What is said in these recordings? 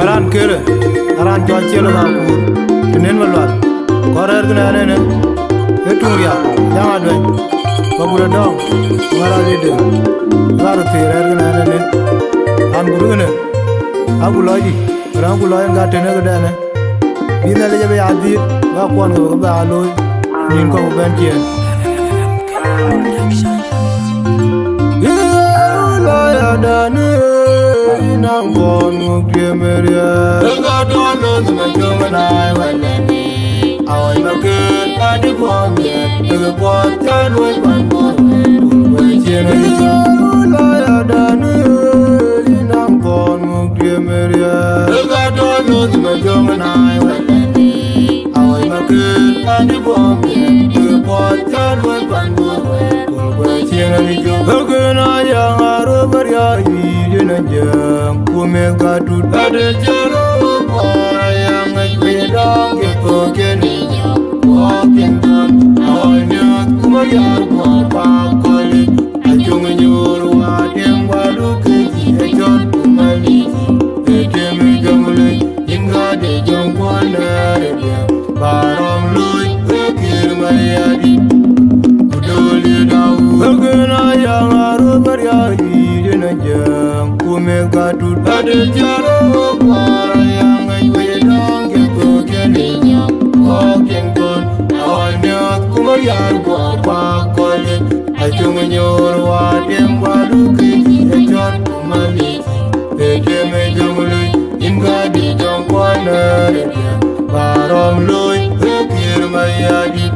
Aran kere, aran jwa chelo ga kur, tenen malwal. Korer gna nene, eturia, jama dwen. Babura dong, ngara dide. Ngara tirer gna nene. An guru gna, aku loji, ran aku loji ga tenen ga dane. Bina le jabe adi, ga kwan ga ba aloy, nin ko ben tien. Ya dane, inang bon mukyemeria. Ga dono me jomana walani. Awai makan adi bombe, ga potan we banbo. We jena ya dane, inang bon mukyemeria. Ga dono me jomana walani. Awai makan adi bombe, ga potan we banbo. Ogena yang arobar ya hidena jang kumeka tutade jaro yang ngedang keto keni walking down awalnya kumayar pakoli ajung nyuru adem walu keji ejon kumali ejem jamule inga de jongwana rebya barom lui ekir mayadi Ogena yang arobar ya hidena jang kumeka tutade jaro yang ngedang keto keni walking down awalnya kumayar pakoli ajung nyuru adem walu keji ejon kumali ejem jamule inga de jongwana rebya barom lui ekir mayadi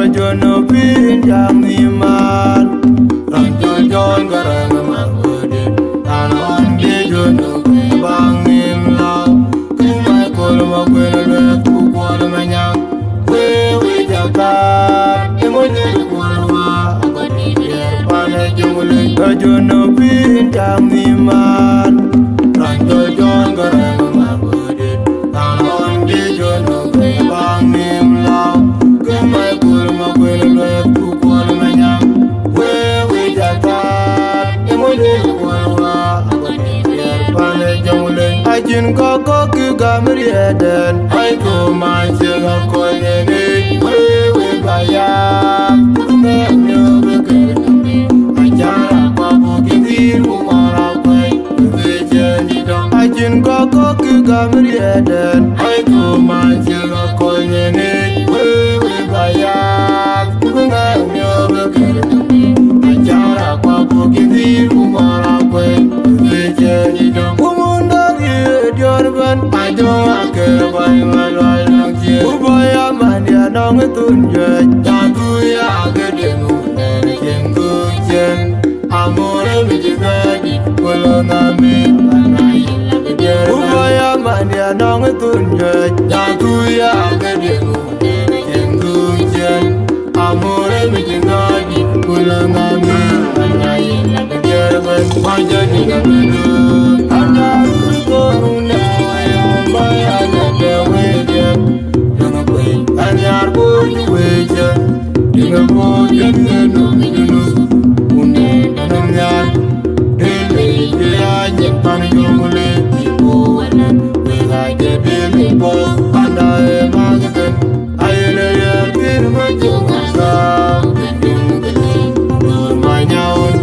Jono bin jam iman Ranjol jon garang mangode Tanon de jono bang imlau Kumai kol makwena lwet kukwal manyang Wewe jagat Emoje kukwalwa Akoti biar pane jomule Jono bin jam iman Ranjol jon garang mangode Tanon de jono bang imlau Kumai Ajin koko ki gamri eden Ay ko manchega koyene Wewe baya Kume nyobe kerkami Ajara pabu kizir umara kway Veje nidong Ajin koko ki gamri eden Ay ko manchega koyene Wewe baya Kume nyobe kerkami Ajara pabu kizir umara kway Veje nidong Jorban ajo akeh bae malwal nang je ubaya mania nang tunje jatu ya agedenu nere jenggu jen amore mijigadi kolonami anai lagede ubaya mania nang tunje jatu ya agedenu nere jenggu jen amore mijigadi kolonami anai lagede ban majadi gabedu anda Anyar boy weja, dinga boy jenu midunu, une danam yar, dele ya nyepan yomule, ibu wana, wega jebele bo, anda emagen, ayele ya tirma jungasa, jungkele, dormanyaun,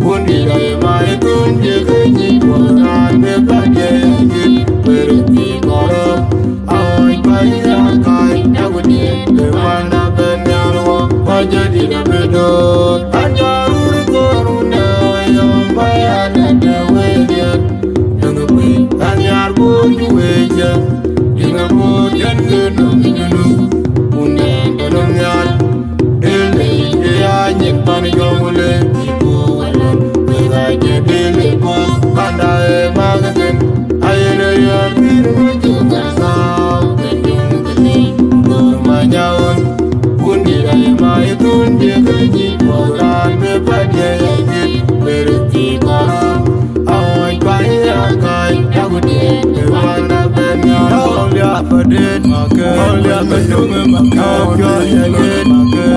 undi dai mai tunje kenyi, bonan bebage yagit, berti korom, awai kaya kai. Wanda benyarwa Majadi na bedot Anjarur koruna Yomba ya nade wejet Denga kwe Anyar boju wejet Dinga bojan geno mijunu Une denam nyal Dele ije ya nyekpan jomule Ibu walan Wega je dele po Kanda e magaten Ayele ya tiru juga sao Nyaun Undi dai mai tunje kenyi Koran me padye yagit Berti koram Awai kaya kai Yagudi Ewana benya Olya padet Olya bejong Olya yagit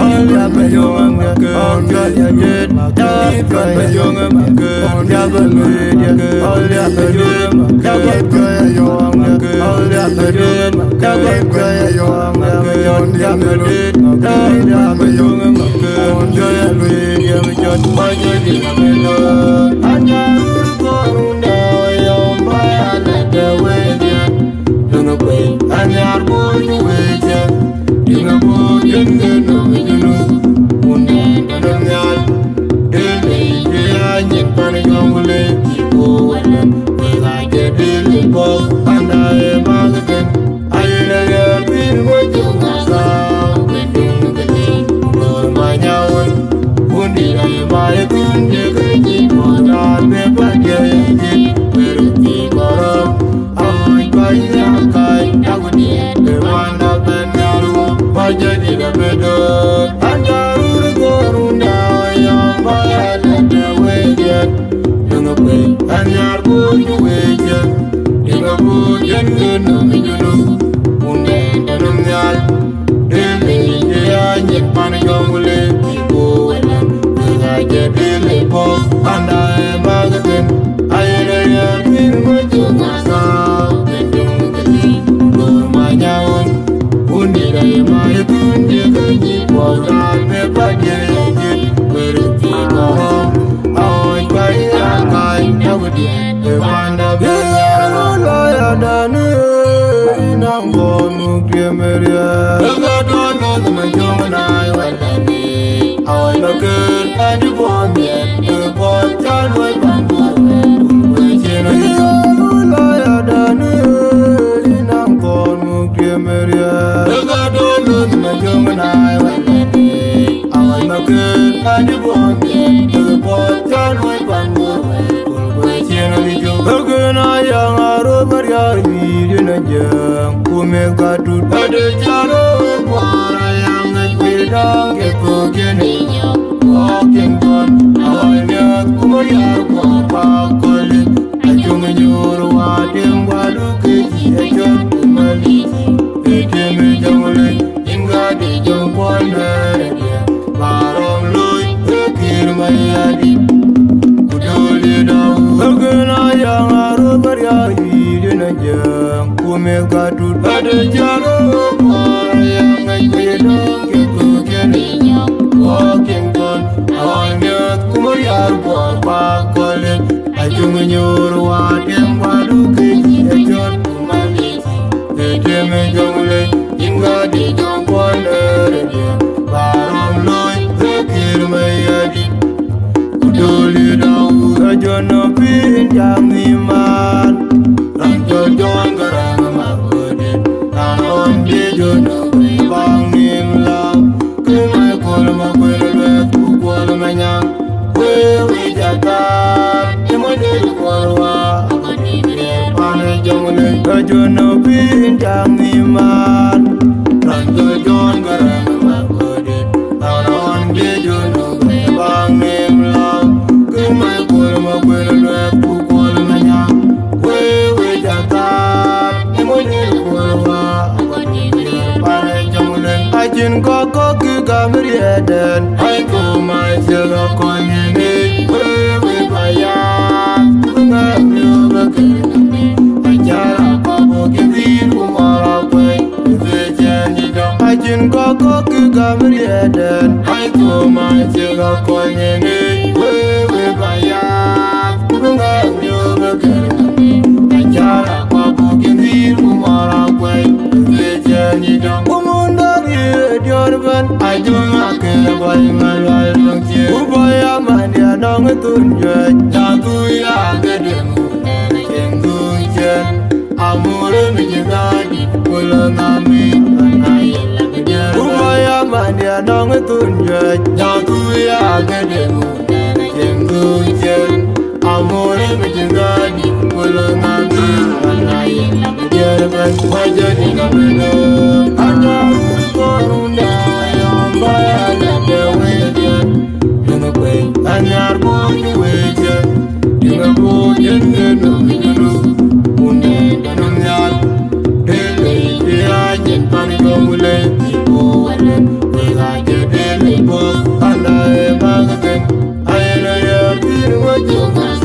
Olya bejong Olya yagit Olya bejong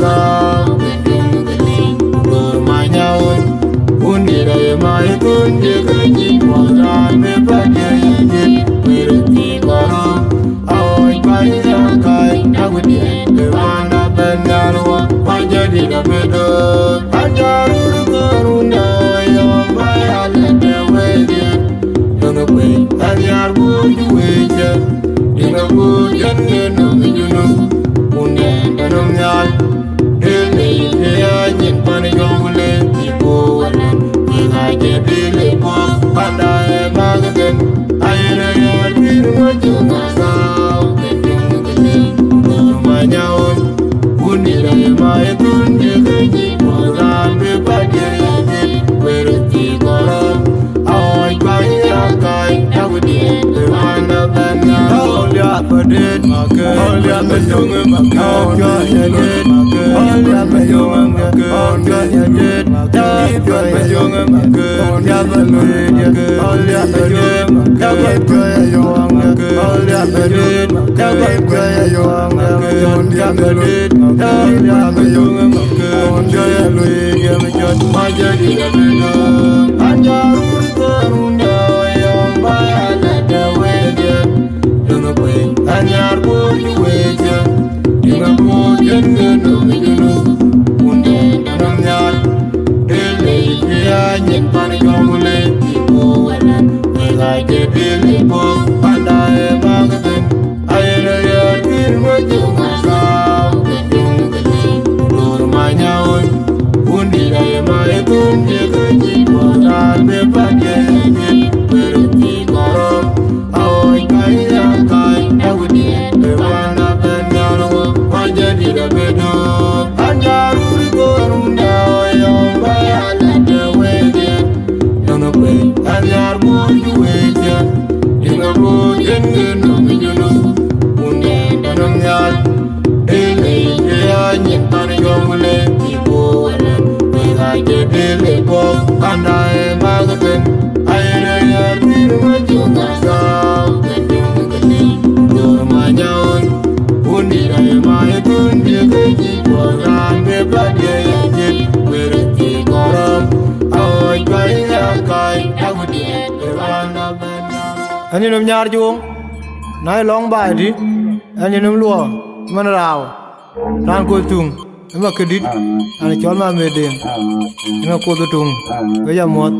We're sao Loor mai nhau un đi đây mai tuôn đi cái gì bỏ ra về bắt đi về được thì có ôi bay ra cái đã quyết định để mà đã bên nhà luôn bay giờ đi đã về được anh cha rút cơ run đời ông bay anh để về đi đừng có quên anh nhà buồn quên chứ đừng có buồn chân nên đừng bị nhung buồn đen đừng nằm nhạt đến đây để anh nhìn pan trong lên thì cô anh thì hai cái đi lên qua anh đã em mang cái tên anh đã em đi nữa chứ sao Loor mai nhau buồn đi đây mai tuôn đi cái gì bỏ ra về bắt đi về được thì có ôi bay ra cái đã quyết định để mà đã bên nhà Olia pedit makan Olia menjunga makan Olia pedit makan Olia menjunga makan Olia pedit makan Olia menjunga makan Olia pedit makan Olia pedit makan Olia pedit makan Olia pedit makan Olia menjunga makan Olia luya menjun maja di dalam anjarul karuna yang bayar dewe đừng có quên anh nhà buồn quê chân đừng có buồn chân đừng bị nhung buồn đen đừng nằm nhạt đến đây thì anh nhìn pan trong lên thì cô anh người lại kể đến lên phố anh đã em mang cái tên anh đã nhớ tin với chúng sao Loor mai nhau buồn đi đây mai tuôn đi cái gì bỏ ra về bắt đi về được thì có ôi cái ra cái đã quyết định để mà đã bên nhau luôn mai giờ đi đã về được anh đã rút cơ run đời ông bay anh để về đi đừng có quên anh đã buồn quê chân đừng có buồn chân đừng bị nhung buồn đen đừng nằm nhạt đến đây thì anh nhìn pan trong lên thì cô anh người lại kể đến lên phố anh đã em mang cái tên anh đã nhớ tin với chúng sao Loor mai nhau buồn đi đây mai tuôn đi cái gì bỏ ra về bắt đi về được thì có ôi cái ra cái đã quyết định để bạn đã bên nhau anh nhìn nhar chung nãy long bài đi anh nhìn Loor mana rau ran ko tung mà cái đi anh chọn mà về đêm nó cô tung bây giờ một